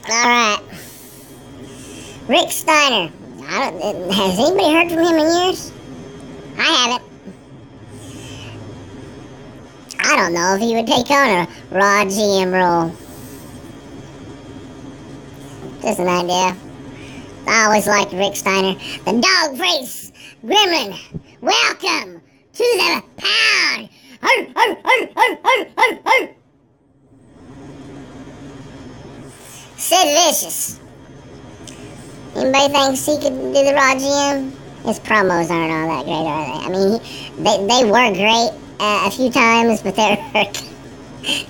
Alright. Rick Steiner. Has anybody heard from him in years? I haven't. I don't know if he would take on a Raw GM role. Just an idea. I always liked Rick Steiner. The dog face gremlin. Welcome to the pound. Arr, arr, arr, arr, arr, arr, arr. Sid Vicious. Anybody thinks he could do the Raw GM? His promos aren't all that great, are they? I mean, they were great a few times, but there were a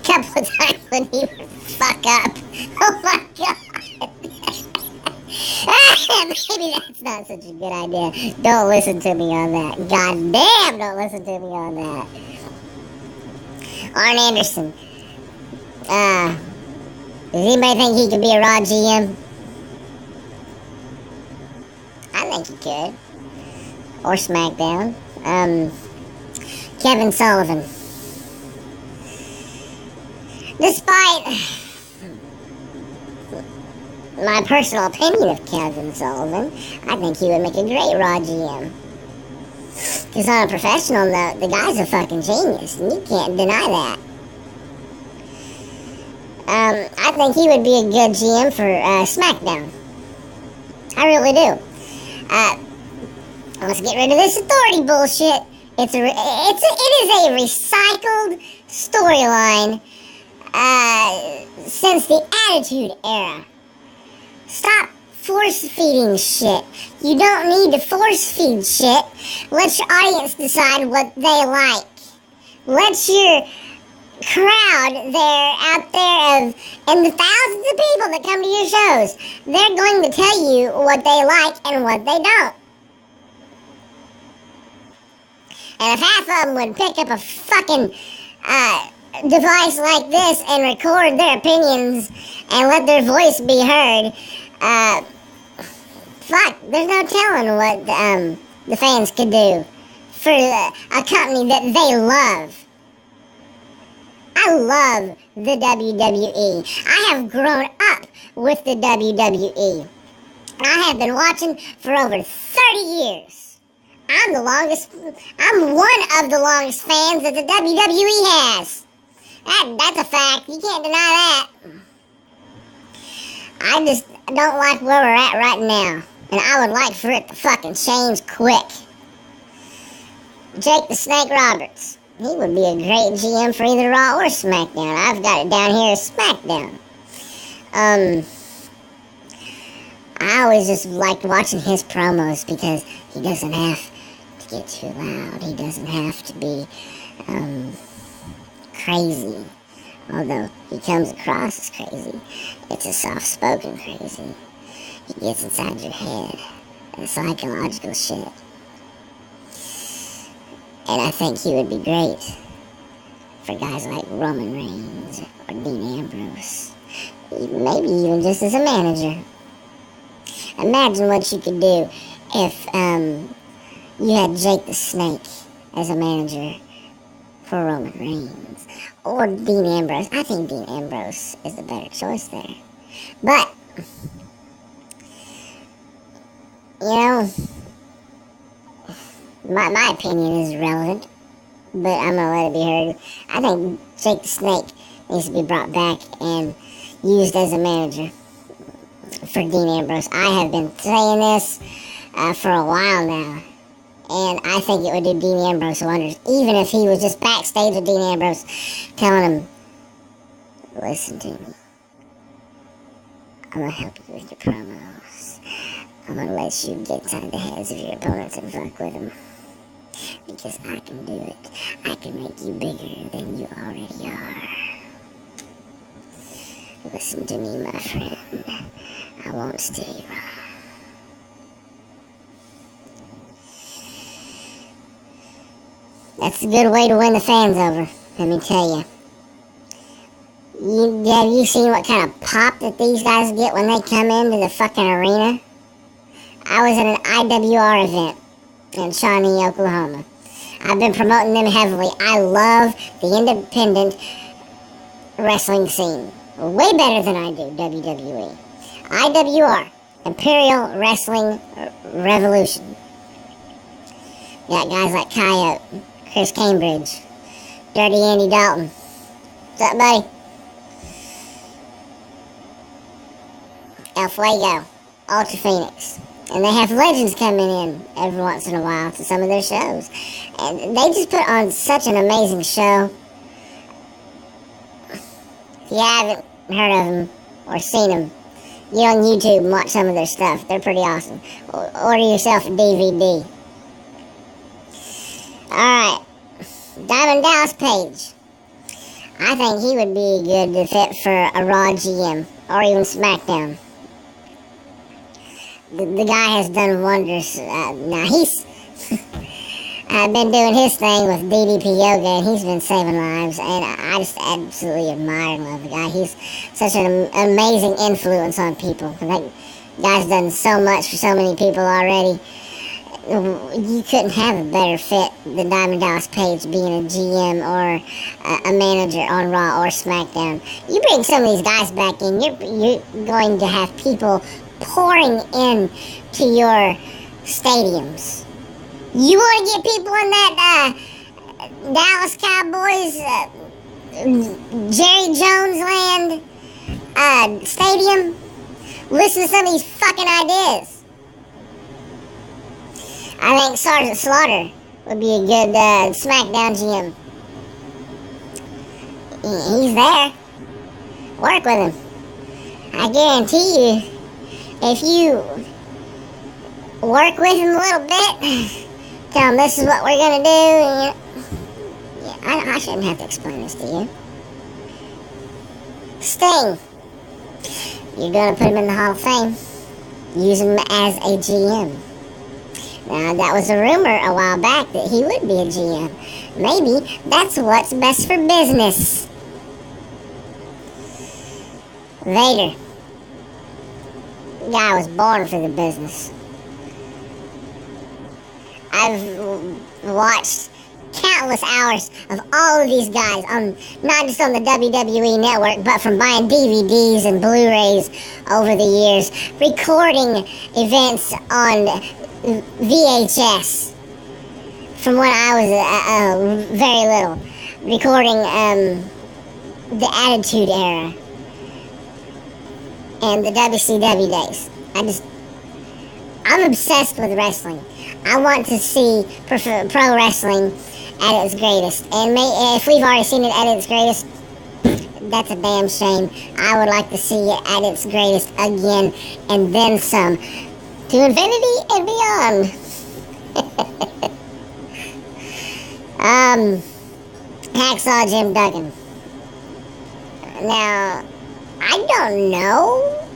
couple of times when he would fuck up. Oh my god. Maybe that's not such a good idea. Don't listen to me on that. God damn, don't listen to me on that. Arn Anderson. Does anybody think he could be a Raw GM? I think he could. Or SmackDown. Kevin Sullivan. Despite my personal opinion of Kevin Sullivan, I think he would make a great Raw GM. Because on a professional note, the guy's a fucking genius, and you can't deny that. I think he would be a good GM for SmackDown. I really do. Let's get rid of this authority bullshit. It is a recycled storyline since the Attitude Era. Stop force-feeding shit. You don't need to force-feed shit. Let your audience decide what they like. Let your crowd out there and the thousands of people that come to your shows, they're going to tell you what they like and what they don't. And if half of them would pick up a fucking device like this and record their opinions and let their voice be heard, there's no telling what the fans could do for a company that they love. I love the WWE. I have grown up with the WWE. I have been watching for over 30 years. I'm one of the longest fans that the WWE has. That's a fact. You can't deny that. I just don't like where we're at right now. And I would like for it to fucking change quick. Jake the Snake Roberts. He would be a great GM for either Raw or SmackDown. I've got it down here as SmackDown. I always just liked watching his promos because he doesn't have to get too loud. He doesn't have to be crazy. Although he comes across as crazy. It's a soft-spoken crazy. He gets inside your head. The psychological shit. And I think he would be great for guys like Roman Reigns or Dean Ambrose. Maybe even just as a manager. Imagine what you could do if you had Jake the Snake as a manager for Roman Reigns. Or Dean Ambrose. I think Dean Ambrose is the better choice there. But, you know, my opinion is relevant, but I'm going to let it be heard. I think Jake the Snake needs to be brought back and used as a manager for Dean Ambrose. I have been saying this for a while now, and I think it would do Dean Ambrose wonders, even if he was just backstage with Dean Ambrose telling him, listen to me. I'm going to help you with your promos. I'm going to let you get inside the heads of your opponents and fuck with them. Because I can do it. I can make you bigger than you already are. Listen to me, my friend. I won't steer you wrong. That's a good way to win the fans over, let me tell you. Have you seen what kind of pop that these guys get when they come into the fucking arena? I was at an IWR event in Shawnee, Oklahoma. I've been promoting them heavily. I love the independent wrestling scene. way better than I do, WWE. IWR, Imperial Wrestling Revolution. Got guys like Coyote, Chris Cambridge, Dirty Andy Dalton. What's up, buddy? El Fuego, Ultra Phoenix. And they have legends coming in every once in a while to some of their shows. And they just put on such an amazing show. If you haven't heard of them or seen them, get on YouTube and watch some of their stuff. They're pretty awesome. Order yourself a DVD. Alright. Diamond Dallas Page. I think he would be a good fit for a Raw GM or even SmackDown. The guy has done wonders. Now he's been doing his thing with DDP Yoga, and he's been saving lives, and I just absolutely admire and love the guy. He's such an amazing influence on people. That guy's done so much for so many people already. You couldn't have a better fit than Diamond Dallas Page being a GM or a manager on Raw or SmackDown. You bring some of these guys back in, you're going to have people pouring in to your stadiums. You want to get people in that Dallas Cowboys Jerry Jones land stadium? Listen to some of these fucking ideas. I think Sergeant Slaughter would be a good SmackDown GM. He's there. Work with him. I guarantee you, if you work with him a little bit, tell him this is what we're going to do. I shouldn't have to explain this to you. Sting. You're going to put him in the Hall of Fame. Use him as a GM. Now, that was a rumor a while back that he would be a GM. Maybe that's what's best for business. Vader. The guy was born for the business. I've watched countless hours of all of these guys, on not just on the WWE Network, but from buying DVDs and Blu-rays over the years, recording events on VHS from when I was very little, recording the Attitude Era and the WCW days. I'm obsessed with wrestling. I want to see pro wrestling at its greatest. And if we've already seen it at its greatest, that's a damn shame. I would like to see it at its greatest again, and then some. To infinity and beyond. Hacksaw Jim Duggan. Now, I don't know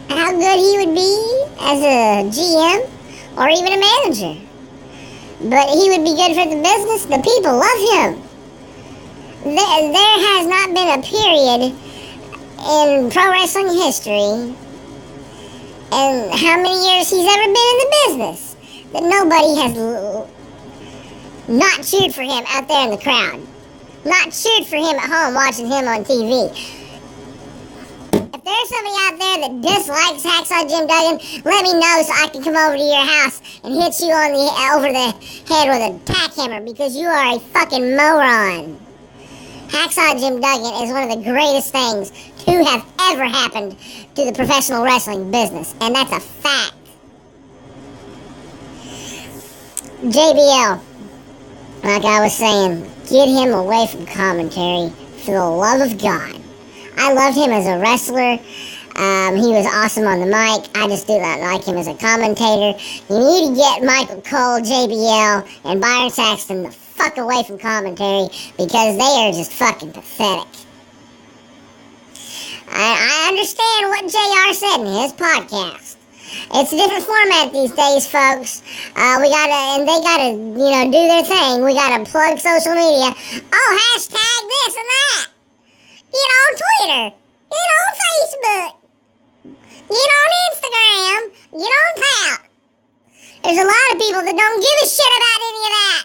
how good he would be as a GM or even a manager. But he would be good for the business. The people love him. There has not been a period in pro wrestling history, and how many years he's ever been in the business, that nobody has not cheered for him out there in the crowd. Not cheered for him at home watching him on TV. If there's somebody out there that dislikes Hacksaw Jim Duggan, let me know so I can come over to your house and hit you over the head with a tack hammer, because you are a fucking moron. Hacksaw Jim Duggan is one of the greatest things to have ever happened to the professional wrestling business, and that's a fact. JBL, like I was saying, get him away from commentary for the love of God. I loved him as a wrestler. He was awesome on the mic. I just do not like him as a commentator. You need to get Michael Cole, JBL, and Byron Saxton the fuck away from commentary, because they are just fucking pathetic. I understand what JR said in his podcast. It's a different format these days, folks. They gotta, do their thing. We gotta plug social media. Oh, hashtag this and that. Get on Twitter. Get on Facebook. Get on Instagram. Get on Pout. There's a lot of people that don't give a shit about any of that.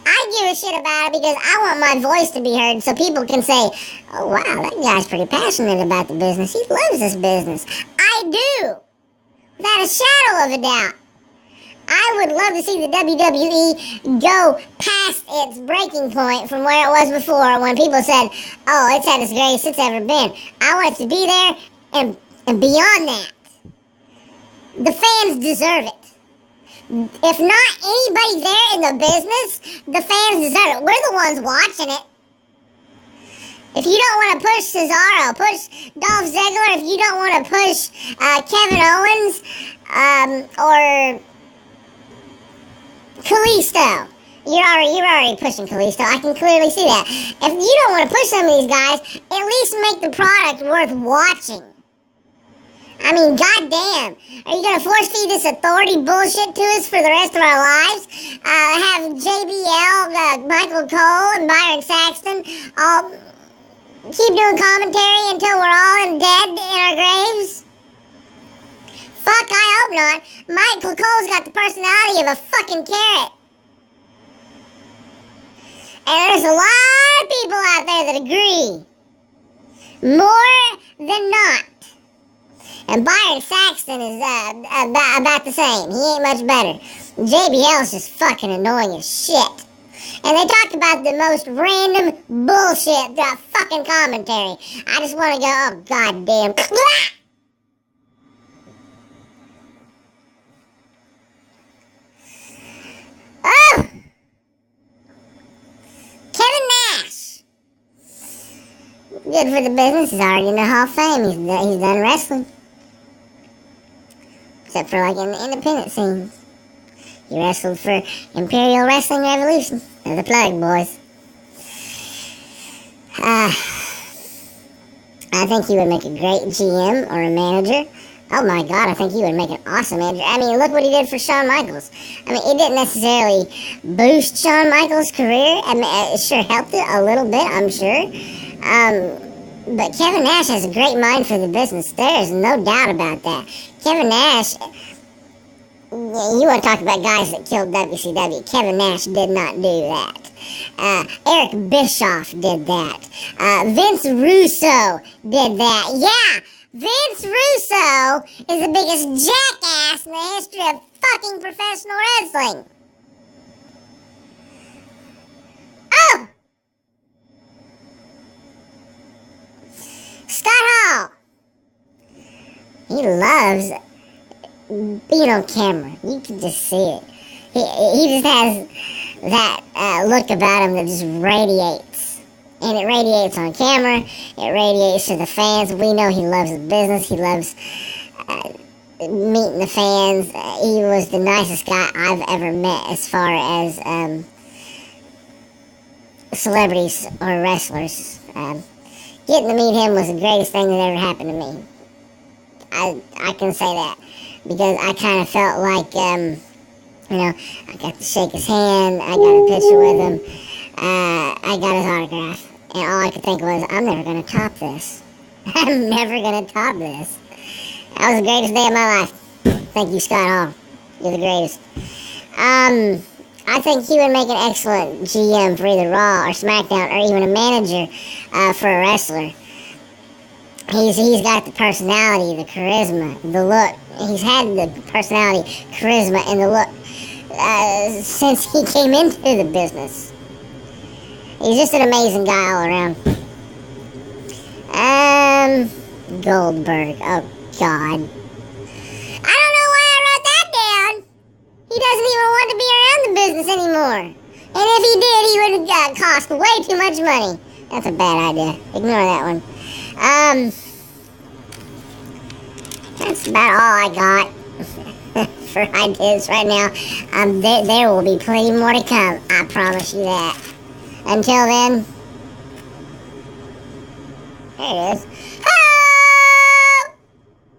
I don't give a shit about it because I want my voice to be heard so people can say, oh, wow, that guy's pretty passionate about the business. He loves this business. I do. Without a shadow of a doubt. I would love to see the WWE go past its breaking point from where it was before when people said, oh, it's at its greatest it's ever been. I want it to be there and beyond that. The fans deserve it. If not anybody there in the business, the fans deserve it. We're the ones watching it. If you don't want to push Cesaro, push Dolph Ziggler. If you don't want to push Kevin Owens or Kalisto, you're already pushing Kalisto. I can clearly see that. If you don't want to push some of these guys, at least make the product worth watching. I mean, goddamn. Are you going to force feed this authority bullshit to us for the rest of our lives? Have JBL, Michael Cole, and Byron Saxton all keep doing commentary until we're all dead in our graves? Fuck, I hope not. Michael Cole's got the personality of a fucking carrot. And there's a lot of people out there that agree. More than not. And Byron Saxton is about the same. He ain't much better. JBL's just fucking annoying as shit. And they talk about the most random bullshit throughout fucking commentary. I just want to go, oh, goddamn. Oh! Kevin Nash. Good for the business. He's already in the Hall of Fame. He's done wrestling. Except for like in the independent scenes. He wrestled for Imperial Wrestling Revolution. There's a plug, boys. I think he would make a great GM or a manager. Oh my God, I think he would make an awesome manager. I mean, look what he did for Shawn Michaels. I mean, it didn't necessarily boost Shawn Michaels' career. I mean, it sure helped it a little bit, I'm sure. But Kevin Nash has a great mind for the business. There is no doubt about that. Kevin Nash, you want to talk about guys that killed WCW. Kevin Nash did not do that. Eric Bischoff did that. Vince Russo did that. Yeah, Vince Russo is the biggest jackass in the history of fucking professional wrestling. Oh! Scott Hall. He loves being on camera. You can just see it. He just has that look about him that just radiates. And it radiates on camera. It radiates to the fans. We know he loves the business. He loves meeting the fans. He was the nicest guy I've ever met as far as celebrities or wrestlers. Getting to meet him was the greatest thing that ever happened to me. I can say that because I kind of felt like, I got to shake his hand, I got a picture with him, I got his autograph, and all I could think was, I'm never going to top this. I'm never going to top this. That was the greatest day of my life. Thank you, Scott Hall. You're the greatest. I think he would make an excellent GM for either Raw or SmackDown or even a manager for a wrestler. He's got the personality, the charisma, the look. He's had the personality, charisma, and the look since he came into the business. He's just an amazing guy all around. Goldberg. Oh, God. I don't know why I wrote that down. He doesn't even want to be around the business anymore. And if he did, he would have cost way too much money. That's a bad idea. Ignore that one. That's about all I got for ideas right now. There will be plenty more to come. I promise you that. Until then, there it is.